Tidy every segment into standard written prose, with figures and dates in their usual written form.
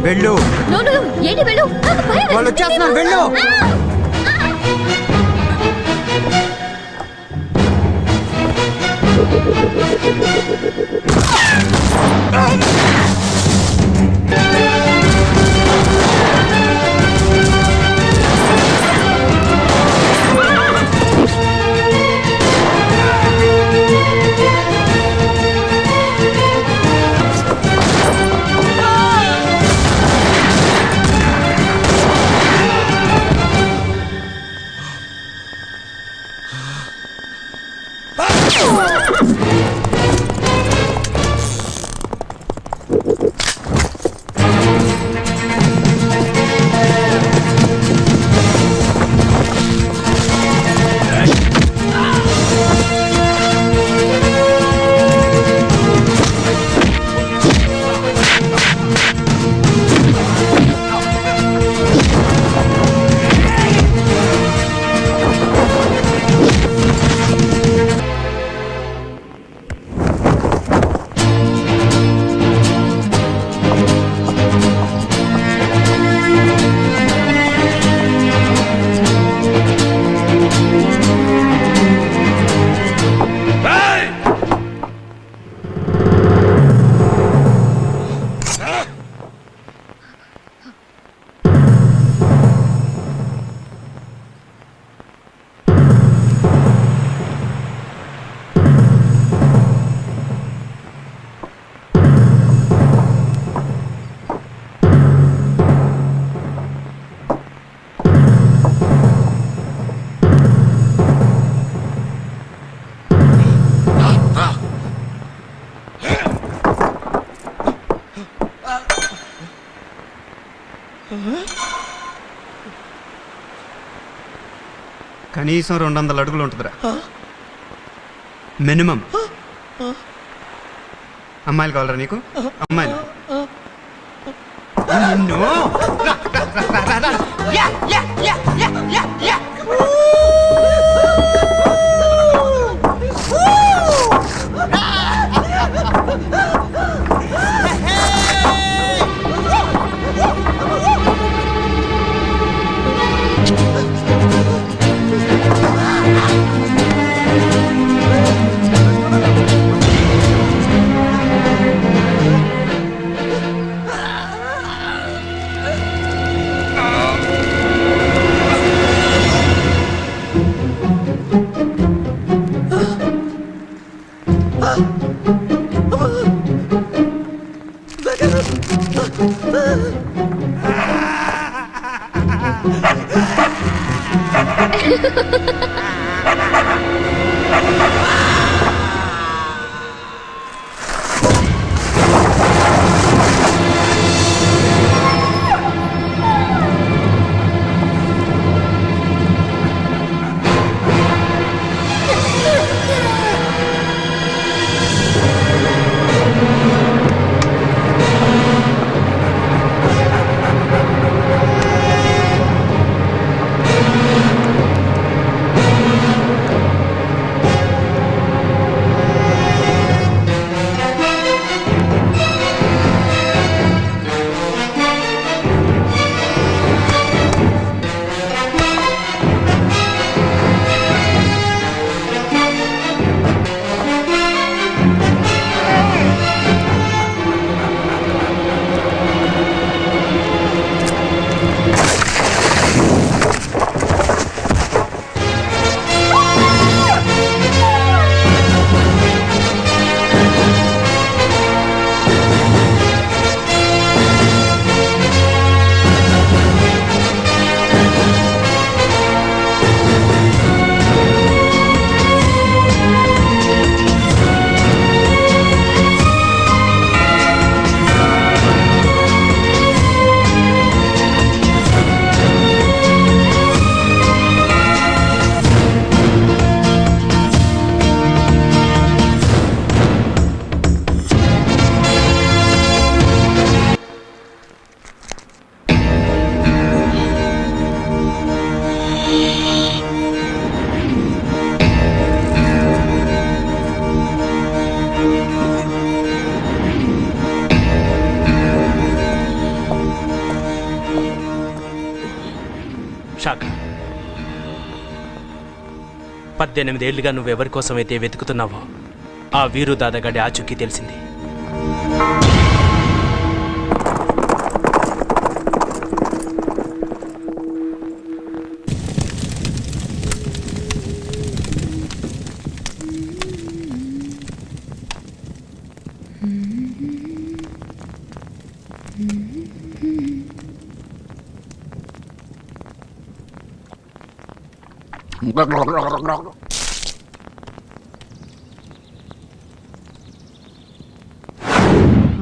వెళ్ళు. ఏంటి వెళ్ళు? వాళ్ళు వచ్చేస్తున్నారు, వెళ్ళు. కనీసం 200 అడుగులు ఉంటుందిరా మినిమం. అమ్మాయిలు కావాలరా నీకు? అమ్మాయిలు షాక్. 18 ఏళ్లుగా నువ్వెవరి కోసమైతే వెతుకుతున్నావో ఆ వీరు దాదాగడి ఆచూకీ తెలిసింది.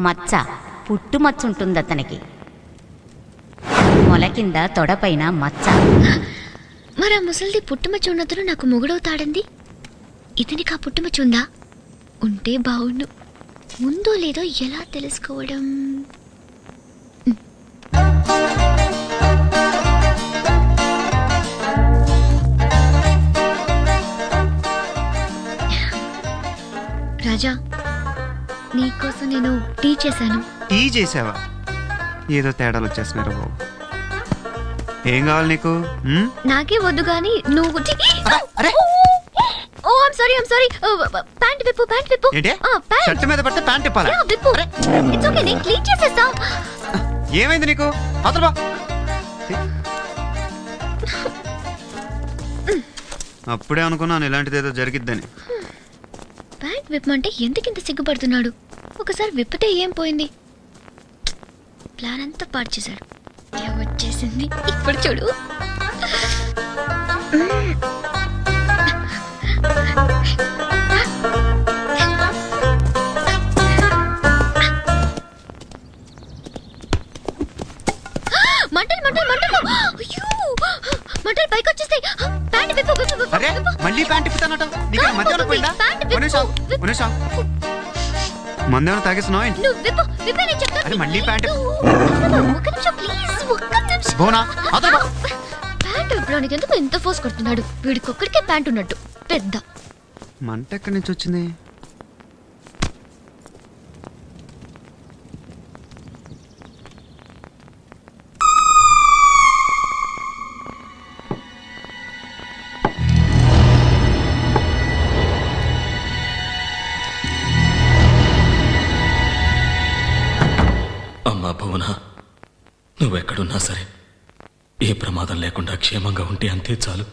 మచ్చ, పుట్టుమచ్చ ఉంటుంది అతనికి. మొల కింద తొడపైన మచ్చ. మరి ఆ ముసలిది పుట్టుమచ్చ ఉన్నతను నాకు మొగుడవుతాడంది. ఇతనికి ఆ పుట్టుమచ్చ ఉందా? ఉంటే బావుండు. ఉందో లేదో ఎలా తెలుసుకోవడం? రాజా, నీకోసం నేను టీ చేశాను. టీ చేసావా? ఏదో తేడాలు వచ్చేస్తున్నారు బాబు. ఏం కావాలి నీకు? నాకే వద్దు గాని నువ్వు ఓ ఐమ్ సారీ ప్యాంట్ విప్పు. ఏంటి? షర్ట్ మీద పడితే ప్యాంట్ ఇప్పాలా? విప్పు. ఇట్స్ ఓకే, నేను క్లీన్ చేసేస్తా. ఏమైంది నీకు? అవతల బా. అప్పుడే అనుకున్నాను ఇలాంటిదేదో జరిగిద్దని. ప్యాంట్ విప్పమంటే ఎందుకింత సిగ్గుపడుతున్నాడు? ఒకసారి విప్పితే ఏం పోయింది? ప్లాన్ అంతా పాడు చేశాడు. వచ్చేసింది ఇప్పుడు చూడు. మంటలు పైకి వచ్చేస్తాయి. ప్యాంట్ విప్పు. మళ్ళీ ప్యాంట్ ఇప్పుతానట. నీకు మధ్యాహ్నం పోయిందా? మందేమన్నా తాగేస్తున్నావా? అరే మళ్ళీ ప్యాంట్ ప్యాంట్ విప్పడానికి ఎందుకు ఎంత ఫోర్స్ కొడుతున్నాడు? వీడికి ఒక్కడికే ప్యాంట్ ఉన్నట్టు పెద్ద మంట ఎక్కడి నుంచి వచ్చింది? అమ్మా భువన, నువ్వెక్కడున్నా సరే ఏ ప్రమాదం లేకుండా క్షేమంగా ఉంటే అంతే చాలు.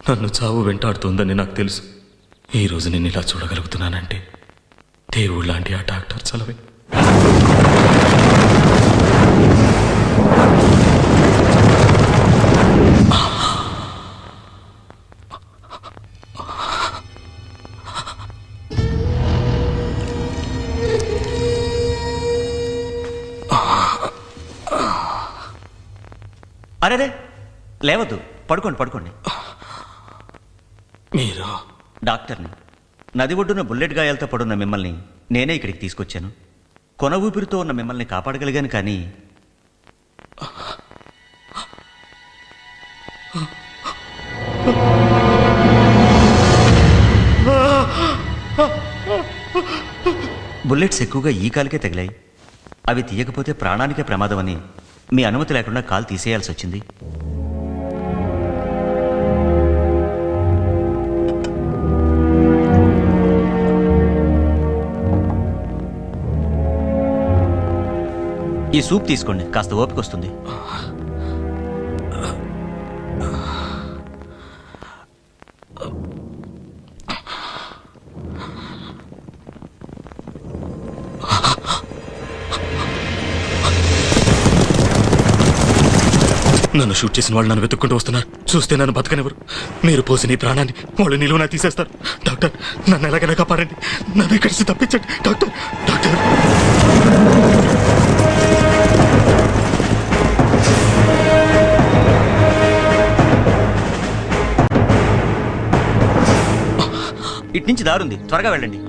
నన్ను చావు వెంటాడుతుందని నాకు తెలుసు. ఈరోజు నేను ఇలా చూడగలుగుతున్నానంటే దేవుడు లాంటి ఆ డాక్టర్ చలవే. అరే లేవద్దు, పడుకోండి. మీరు? డాక్టర్ని. నది ఒడ్డున బుల్లెట్ గాయాలతో పడున్న మిమ్మల్ని నేనే ఇక్కడికి తీసుకొచ్చాను. కొన ఊపిరితో ఉన్న మిమ్మల్ని కాపాడగలిగాను, కానీ బుల్లెట్స్ ఎక్కువగా ఈ కాలుకే తగిలాయి. అవి తీయకపోతే ప్రాణానికే ప్రమాదం అని మీ అనుమతి లేకుండా కాలు తీసేయాల్సి వచ్చింది. ఈ సూప్ తీసుకోండి, కాస్త ఓపిక వస్తుంది. నన్ను షూట్ చేసిన వాళ్ళు నన్ను వెతుక్కుంటూ వస్తున్నారు. చూస్తే నన్ను బతకనివ్వరు. మీరు పోసిన ఈ ప్రాణాన్ని వాళ్ళు నిలువునా తీసేస్తారు. డాక్టర్, నన్ను ఎలాగైనా కాపాడండి. నన్ను ఇక్కడి నుంచి తప్పించండి డాక్టర్. ఇటు నుంచి దారుంది, త్వరగా వెళ్ళండి.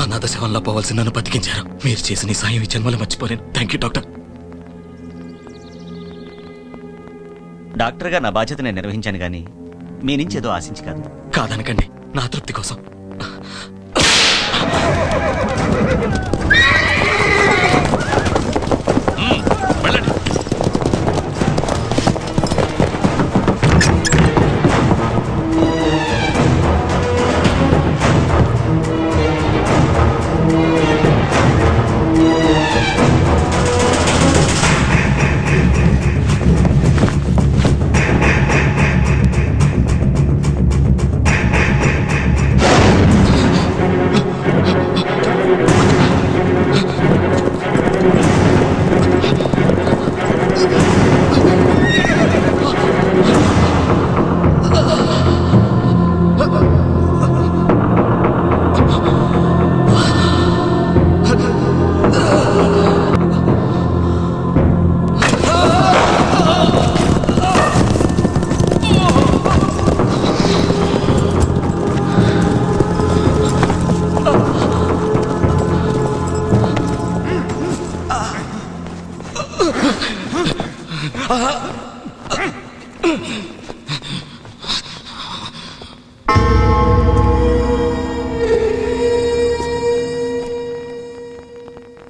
అనాథ శవంలా పోవాల్సి నన్ను బతికించారు. మీరు చేసిన ఈ సాయం ఈ జన్మలో మర్చిపోలేను. Thank you doctor. డాక్టర్గా నా బాధ్యత నేను నిర్వహించాను, కానీ మీ నుంచి ఏదో ఆశించి కాదు. కాదనకండి, నా తృప్తి కోసం.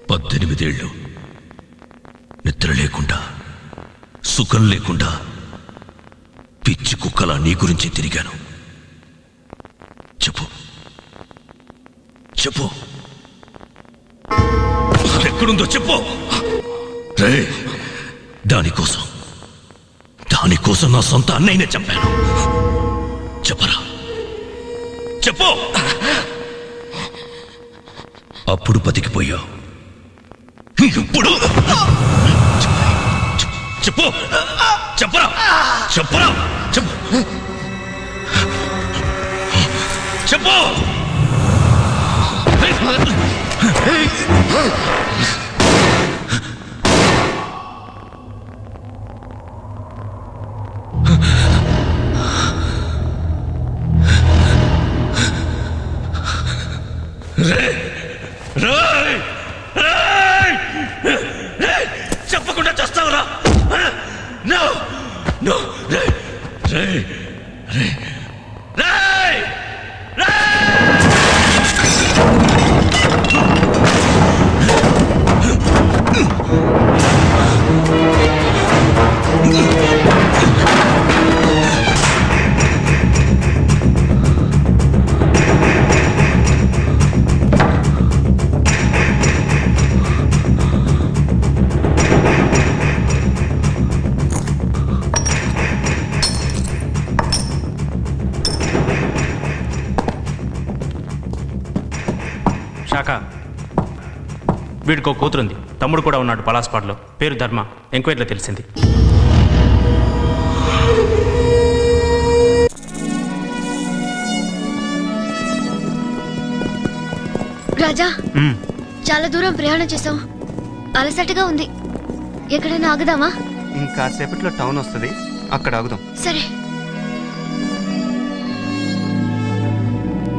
పద్దెనిమిదేళ్ళు నిద్ర లేకుండా సుఖం లేకుండా పిచ్చి కుక్కలా నీ గురించి తిరిగాను. చెప్పు చెప్పు, ఎక్కడుందో చెప్పు. రే, దానికోసం నా సొంత అన్నయ్యనే చెప్పాను. చెప్పరా, చెప్పు. అప్పుడు బతికిపోయావు, ఇప్పుడు చెప్పు, చెప్పరా, చెప్పరా, చెప్పు, చెప్పు. చెప్పకుండా చేస్తావురా? నో నో, రే రే రే రే రే. శాఖ, వీడికో కూతురుంది, తమ్ముడు కూడా ఉన్నాడు పలాస్పాడ్లో, పేరు ధర్మ. ఎంక్వైరీలో తెలిసింది. రాజా, చాలా దూరం ప్రయాణం చేసాం, అలసటగా ఉంది. ఎక్కడైనా ఆగుదామా? ఇంకాసేపట్లో టౌన్ వస్తుంది, అక్కడ ఆగుదాం. సరే.